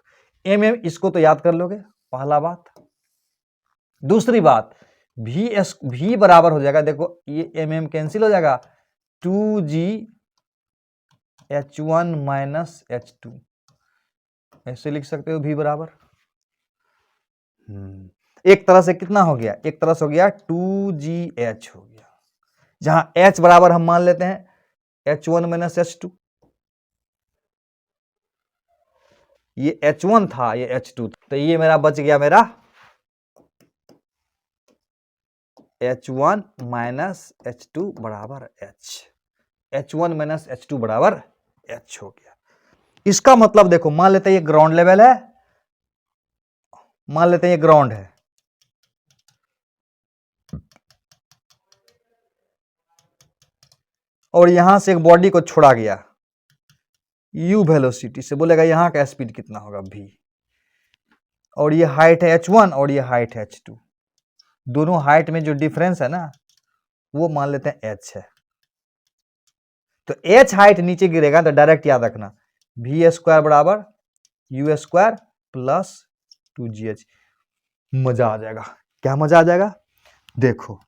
इसको तो याद कर लोगे, पहला बात। दूसरी बात, v बराबर हो जाएगा, देखो ये mm कैंसिल हो जाएगा, 2gh1 माइनस h2, ऐसे लिख सकते हो v बराबर। एक तरह से कितना हो गया, एक तरह से हो गया 2gh हो गया, जहां h बराबर हम मान लेते हैं h1 माइनस h2। ये h1 था, ये h2 था, तो ये मेरा बच गया मेरा h1 माइनस h2 बराबर h, h1 माइनस h2 बराबर h हो गया। इसका मतलब देखो, मान लेते हैं ये ग्राउंड लेवल है, मान लेते हैं ये ग्राउंड है, और यहां से एक बॉडी को छोड़ा गया u वेलोसिटी से, बोलेगा यहां का स्पीड कितना होगा v, और ये हाइट है h1 और ये हाइट है h2, दोनों हाइट में जो डिफरेंस है ना वो मान लेते हैं h है। तो h हाइट नीचे गिरेगा तो डायरेक्ट याद रखना v स्क्वायर बराबर u स्क्वायर प्लस 2gh। मजा आ जाएगा। क्या मजा आ जाएगा, देखो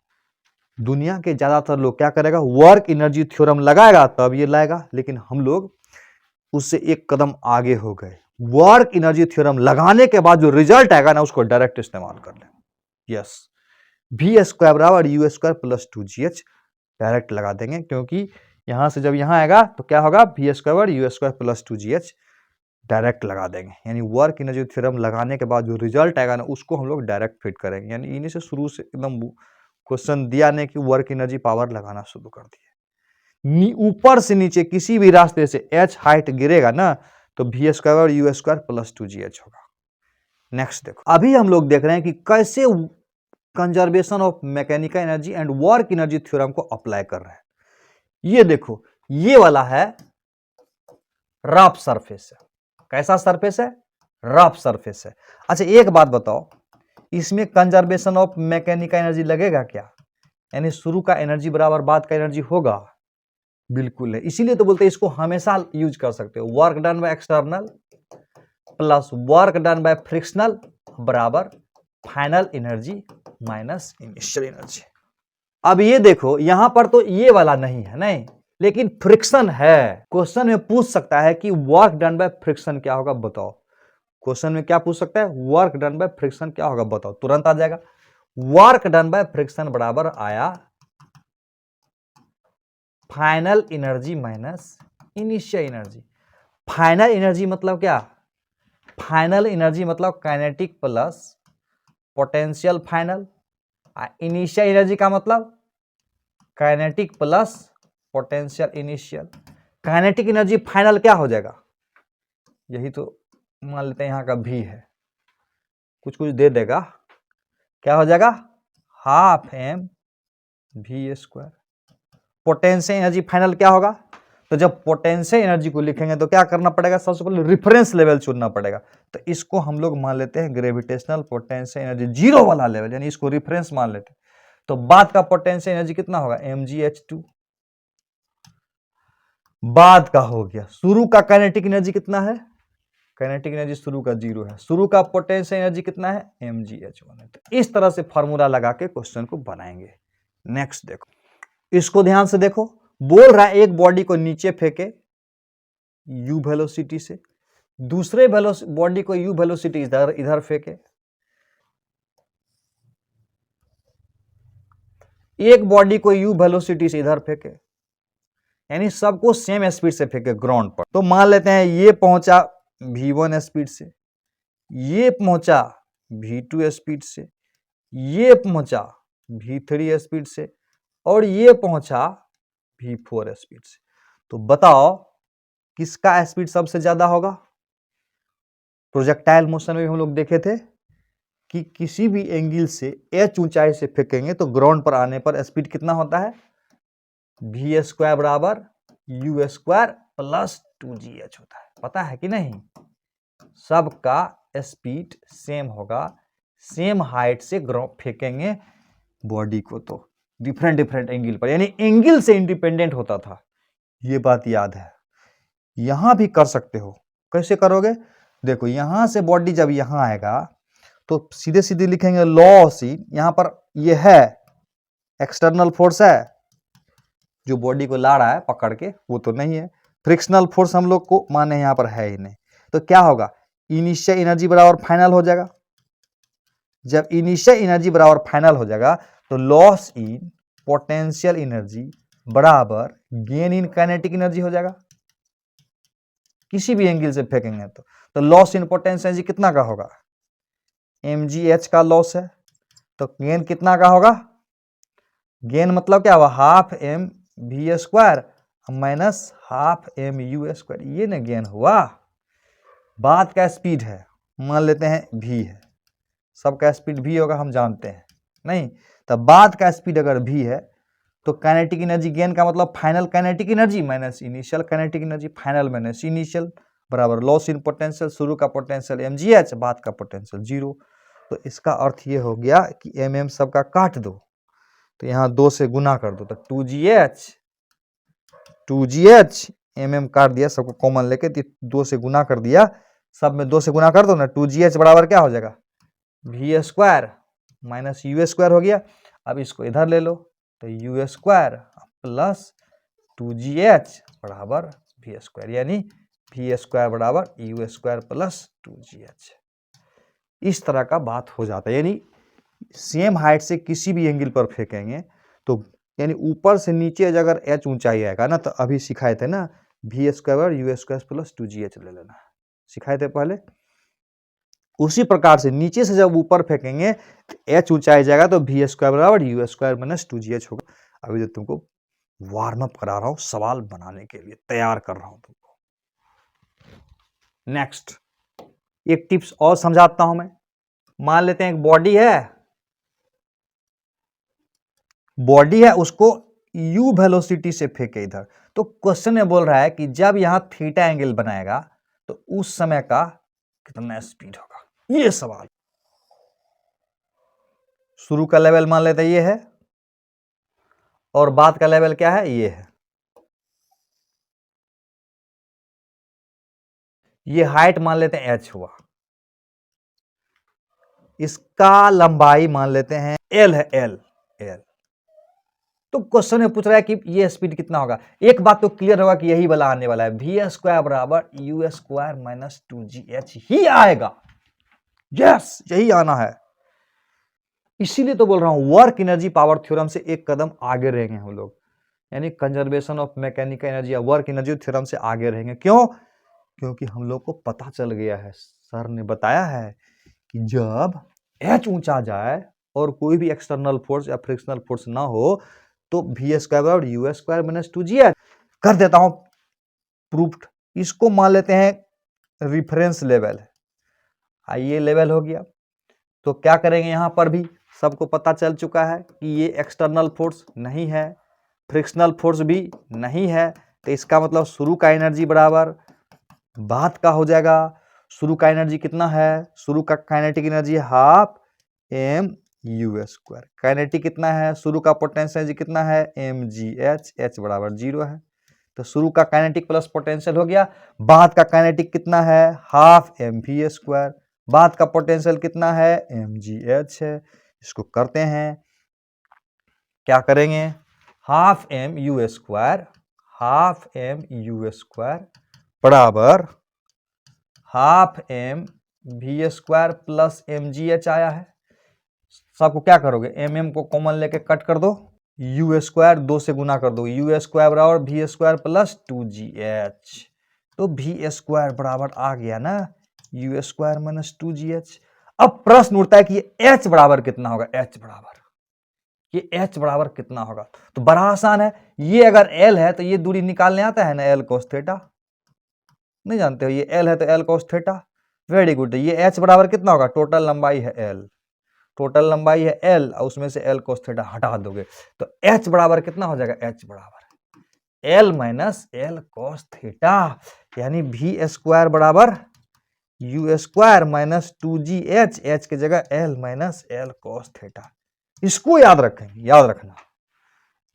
दुनिया के ज्यादातर लोग क्या करेगा, वर्क एनर्जी थ्योरम लगाएगा तब ये लाएगा, लेकिन हम लोग उससे एक कदम आगे हो गए। वर्क एनर्जी थ्योरम लगाने के बाद जो रिजल्ट आएगा ना उसको डायरेक्ट इस्तेमाल कर लें। यस, v स्क्वायर बराबर u square plus 2gh direct लगा देंगे, क्योंकि यहां से जब यहां आएगा तो क्या होगा, v square u square plus 2gh direct लगा देंगे। यानी वर्क एनर्जी थ्योरम लगाने के बाद जो रिजल्ट आएगा ना उसको हम लोग डायरेक्ट फिट करेंगे। यानी इन्हीं से शुरू से एकदम क्वेश्चन दिया ने कि वर्क एनर्जी पावर लगाना शुरू कर दिए। ऊपर से नीचे किसी भी रास्ते से h हाइट गिरेगा ना तो v square u square plus 2gh होगा। नेक्स्ट देखो, अभी हम लोग देख रहे हैं कि कैसे conservation of mechanical energy and work energy theorem को अप्लाई कर रहे हैं। ये देखो, ये वाला है रफ सरफेस है। कैसा सरफेस है? रफ सरफेस है। अच्छा एक बात बताओ, इसमें कंजर्वेशन ऑफ मैकेनिकल एनर्जी लगेगा क्या? यानी शुरू का एनर्जी बराबर बाद का एनर्जी होगा? बिल्कुल है। इसीलिए तो बोलते हैं इसको हमेशा यूज कर सकते हो। Work done by external plus work done by frictional बराबर final energy minus initial energy. अब ये देखो, यहां पर तो ये वाला नहीं है, नहीं, लेकिन फ्रिक्शन है। क्वेश्चन में पूछ सकता है कि वर्क डन बाय फ्रिक्शन क्या होगा, बताओ। क्वेश्चन में क्या पूछ सकता है? वर्क डन बाय फ्रिक्शन क्या होगा, बताओ। तुरंत आ जाएगा। वर्क डन बाय फ्रिक्शन बराबर आया final energy minus initial energy. Final energy मतलब क्या? फाइनल एनर्जी मतलब kinetic plus potential final. Initial energy का मतलब kinetic plus potential initial. Kinetic energy final क्या हो जाएगा? यही तो मान लेते हैं यहां का भी है, कुछ कुछ दे देगा। क्या हो जाएगा? Half M V square. Potential energy final क्या होगा? तो जब पोटेंशियल एनर्जी को लिखेंगे तो क्या करना पड़ेगा? सबसे पहले रिफरेंस लेवल चुनना पड़ेगा। तो इसको हम लोग मान लेते हैं ग्रेविटेशनल पोटेंशियल एनर्जी, जीरो वाला लेवल, यानी इसको रिफरेंस मान लेते हैं। तो बाद का पोटेंशियल एनर्जी कितना होगा? mgh2। बाद का हो गया। शुरू का काइनेटिक एनर्जी कितना है? काइनेटिक एनर्जी शुरू का 0 है। शुरू का पोटेंशियल एनर्जी कितना है? mgh1 है। तो इस तरह से फॉर्मूला लगा के क्वेश्चन को बनाएंगे। नेक्स्ट देखो, इसको ध्यान से देखो। बोल रहा है एक बॉडी को नीचे फेंके u वेलोसिटी से, दूसरे बॉडी को u वेलोसिटी इधर फेंके, एक बॉडी को u वेलोसिटी से इधर फेंके, यानी सबको सेम स्पीड से फेंके ग्राउंड पर। तो मान लेते हैं ये पहुंचा v1 स्पीड से, ये पहुंचा v2 स्पीड से, ये पहुंचा v3 स्पीड से, और ये पहुंचा v4 स्पीड से। तो बताओ किसका स्पीड सबसे ज्यादा होगा? प्रोजेक्टाइल मोशन में हम लोग देखे थे कि किसी भी एंगल से h ऊंचाई से फेंकेंगे तो ग्राउंड पर आने पर स्पीड कितना होता है? v स्क्वायर बराबर u स्क्वायर प्लस 2gh होता है। पता है कि नहीं? सबका स्पीड सेम होगा, सेम हाइट से फेंकेंगे बॉडी को तो डिफरेंट डिफरेंट एंगल पर, यानी एंगल से इंडिपेंडेंट होता था। ये बात याद है। यहां भी कर सकते हो। कैसे करोगे? देखो, यहां से बॉडी जब यहां आएगा तो सीधे सीधे लिखेंगे लॉ सी। यहां पर ये है एक्सटर्नल फोर्स है जो बॉडी को ला रहा है पकड़ के, वो तो नहीं है। फ्रिक्शनल फोर्स हम लोग को माने यहां पर है ही नहीं। तो क्या होगा? इनिशियल एनर्जी बराबर फाइनल हो जाएगा। जब इनिशियल एनर्जी बराबर फाइनल हो जाएगा तो लॉस इन पोटेंशियल एनर्जी बराबर गेन इन काइनेटिक एनर्जी हो जाएगा। किसी भी एंगल से फेंकेंगे तो लॉस इन पोटेंशियल एनर्जी कितना का होगा? mgh का लॉस है, तो गेन कितना का होगा? गेन मतलब क्या हुआ? Half M V square minus half M U square, ये ना गेन हुआ। बाद का स्पीड है, मान लेते हैं v है, सबका स्पीड v होगा, हम जानते हैं नहीं। तो बाद का स्पीड अगर v है तो काइनेटिक एनर्जी गेन का मतलब final kinetic energy minus initial kinetic energy, final minus initial बराबर लॉस इन पोटेंशियल, शुरू का पोटेंशियल mgh, बाद का पोटेंशियल 0। तो इसका अर्थ ये हो गया कि mm सबका काट दो, तो यहाँ 2 से गुना कर दो, तो 2gh mm काट दिया, सबको कॉमन लेके 2 से गुना कर दिया, सब में 2 से गुना कर दो ना। 2gh बराबर क्या हो जाएगा? v square minus you square हो गया। अब इसको इधर ले लो तो यू स्क्वायर प्लस 2gh बराबर v स्क्वायर, यानी v स्क्वायर बराबर यू स्क्वायर प्लस 2gh। इस तरह का बात हो जाता है। यानी सेम हाइट से किसी भी एंगल पर फेंकेंगे तो यानी ऊपर से नीचे अगर h ऊंचाई आएगा ना, तो अभी सिखाए थे ना v square you square plus 2gh ले लेना, सिखाए थे पहले। उसी प्रकार से नीचे से जब ऊपर फेंकेंगे तो h ऊंचाई जाएगा तो v स्क्वायर बराबर यू स्क्वायर माइनस 2gh होगा। अभी जो तुमको वार्म अप करा रहा हूं, सवाल बनाने के लिए तैयार कर रहा हूं तुमको। नेक्स्ट एक टिप्स और समझाता हूं मैं। मान लेते हैं एक बॉडी है, बॉडी है उसको u वेलोसिटी से फेंके इधर। तो क्वेश्चन में बोल रहा है कि जब यहां थीटा एंगल बनाएगा तो उस समय का कितना स्पीड होगा, ये सवाल। शुरू का लेवल मान लेते ये है और बाद का लेवल क्या है, ये है। ये हाइट मान लेते हैं h हुआ, इसका लंबाई मान लेते हैं l है, l। तो क्वेश्चन में पूछ रहा है कि ये स्पीड कितना होगा। एक बात तो क्लियर होगा कि यही वाला आने वाला है, वी स्क्वायर बराबर यू स्क्वायर माइनस 2gh ही आएगा। यस, यही आना है। इसीलिए तो बोल रहा हूं वर्क एनर्जी पावर थ्योरम से एक कदम आगे रहेंगे हम लोग, यानी कंजर्वेशन ऑफ मैकेनिकल एनर्जी या वर्क एनर्जी थ्योरम से आगे रहेंगे। क्यों? क्योंकि हम लोग को पता चल गया है, सर ने बताया है कि जब h ऊंचा जाए और कोई भी एक्सटर्नल फोर्स या फ्रिक्शनल फोर्स ना हो तो वी स्क्वायर बराबर यू स्क्वायर माइनस 2gh। कर देता हूं प्रूफ्ड। इसको मान लेते हैं रिफरेंस लेवल, ये लेवल हो गया। तो क्या करेंगे, यहां पर भी सबको पता चल चुका है कि ये एक्सटर्नल फोर्स नहीं है, फ्रिक्शनल फोर्स भी नहीं है। तो इसका मतलब शुरू का एनर्जी बराबर बाद का हो जाएगा। शुरू का एनर्जी कितना है, शुरू का kinetic energy half mu square. Kinetic कितना है, शुरू का पोटेंशियल एनर्जी कितना है, mgh, h बराबर 0 है। तो शुरू का काइनेटिक प्लस पोटेंशियल हो गया। बाद का काइनेटिक कितना है, हाफ mv स्क्वायर। बाद का पोटेंशियल कितना है, mgh है। इसको करते हैं, क्या करेंगे, half mu square, half mu स्क्वायर बराबर half mv square plus mgh आया है। सबको क्या करोगे, mm को कॉमन लेके कट कर दो, u स्क्वायर 2 से गुना कर दो, u स्क्वायर बराबर v स्क्वायर प्लस 2gh। तो v स्क्वायर बराबर आ गया ना u स्क्वायर माइनस 2gh। अब प्रश्न उठता है कि ये h बराबर कितना होगा, h बराबर, ये h बराबर कितना होगा। तो बड़ा आसान है, ये अगर l है तो ये दूरी निकालने आता है ना, l cos थीटा। नहीं जानते हो, ये l है तो l cos theta. Very good. ये h बराबर कितना होगा, टोटल लंबाई है l, टोटल लंबाई है l और उसमें से l cos थीटा हटा दोगे तो h बराबर कितना हो जाएगा, h बराबर l minus l cos theta, यानी v स्क्वायर बराबर u square minus 2gh, h की जगह l minus l cos theta. इसको याद रखेंगे, याद रखना,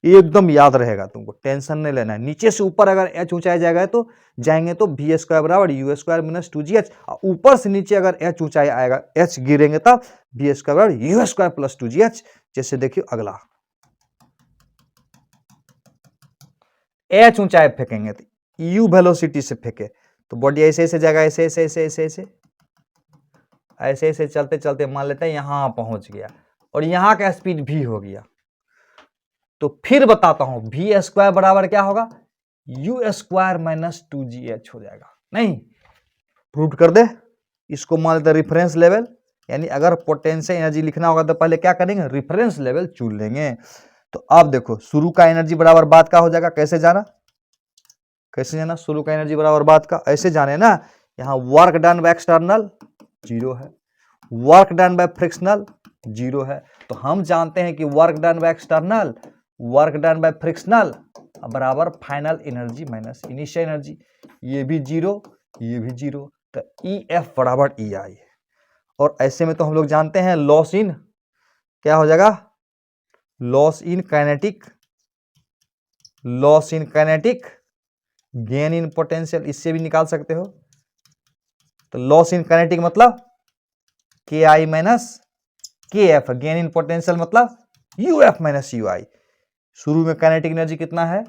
एकदम याद रहेगा, तुमको टेंशन नहीं लेना है। नीचे से ऊपर अगर h ऊंचाई जाएगा तो जाएंगे तो v स्क्वायर बराबर u स्क्वायर माइनस 2gh, ऊपर से नीचे अगर h ऊंचाई आएगा, h गिरेंगे तब v स्क्वायर बराबर u स्क्वायर प्लस 2gh। जैसे देखिए अगला h ऊंचाई फेंकेंगे तो u वेलोसिटी से फेंके तो बॉडी ऐसे ऐसे जाएगा, ऐसे ऐसे ऐसे ऐसे ऐसे ऐसे ऐसे चलते चलते मान लेते हैं यहां पहुंच गया और यहां का स्पीड v हो गया। तो फिर बताता हूं, v स्क्वायर बराबर क्या होगा, u स्क्वायर माइनस 2gh हो जाएगा। नहीं, प्रूव कर दे। इसको मान लेते रिफरेंस लेवल, यानी अगर पोटेंशियल एनर्जी लिखना होगा तो पहले क्या करेंगे, रिफरेंस लेवल चुन लेंगे। तो अब देखो शुरू का एनर्जी बराबर बाद का हो जाएगा। कैसे जाना, कैसे जाना, शुरू का एनर्जी बराबर बाद का, ऐसे जाने ना। यहाँ वर्क डन बाय एक्सटर्नल 0 है, वर्क डन बाय फ्रिक्शनल 0 है। तो हम जानते हैं कि work done by external, work done by frictional बराबर final energy minus initial energy. ये भी 0, ये भी 0, तो EF बराबर EI। और ऐसे में तो हम लोग जानते हैं लॉस इन क्या हो जाएगा, loss in kinetic, loss in kinetic, gain in potential, इससे भी निकाल सकते हो। तो लॉस इन काइनेटिक मतलब KI minus KF, gain in potential मतलब UF माइनस UI। शुरू में काइनेटिक एनर्जी कितना है,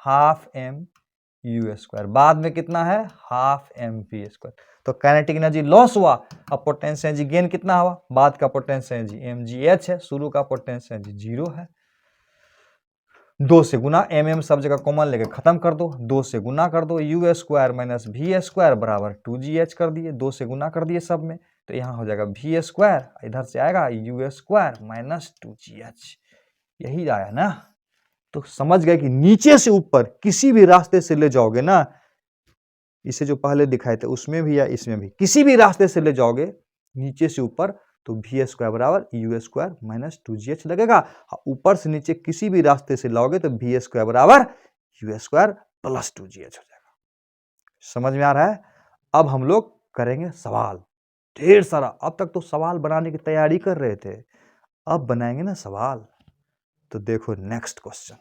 हाफ mu स्क्वायर, बाद में कितना है, हाफ mv स्क्वायर। तो काइनेटिक एनर्जी लॉस हुआ, अब पोटेंशियल एनर्जी गेन कितना हुआ, बाद का पोटेंशियल एनर्जी mgh है, शुरू का पोटेंशियल एनर्जी 0 है। 2 से गुना, mm सब जगह कॉमन लेके खत्म कर दो, 2 से गुना कर दो, u square minus v square बराबर 2gh कर दिए, 2 से गुना कर दिए सब में, तो यहाँ हो जाएगा v स्क्वायर, इधर से आएगा u स्क्वायर माइनस 2gh, यही आया ना। तो समझ गए कि नीचे से ऊपर किसी भी रास्ते से ले जाओगे ना, इसे जो पहले दिखाए थे उसमें भी या इसमें भी, किसी भी रास्ते से ले जाओगे नीचे से ऊपर तो वी स्क्वायर बराबर यू स्क्वायर माइनस 2gh लगेगा। ऊपर से नीचे किसी भी रास्ते से लाओगे तो वी स्क्वायर बराबर यू स्क्वायर प्लस 2gh हो जाएगा। समझ में आ रहा है? अब हम लोग करेंगे सवाल, ढेर सारा। अब तक तो सवाल बनाने की तैयारी कर रहे थे, अब बनाएंगे ना सवाल। तो देखो नेक्स्ट क्वेश्चन।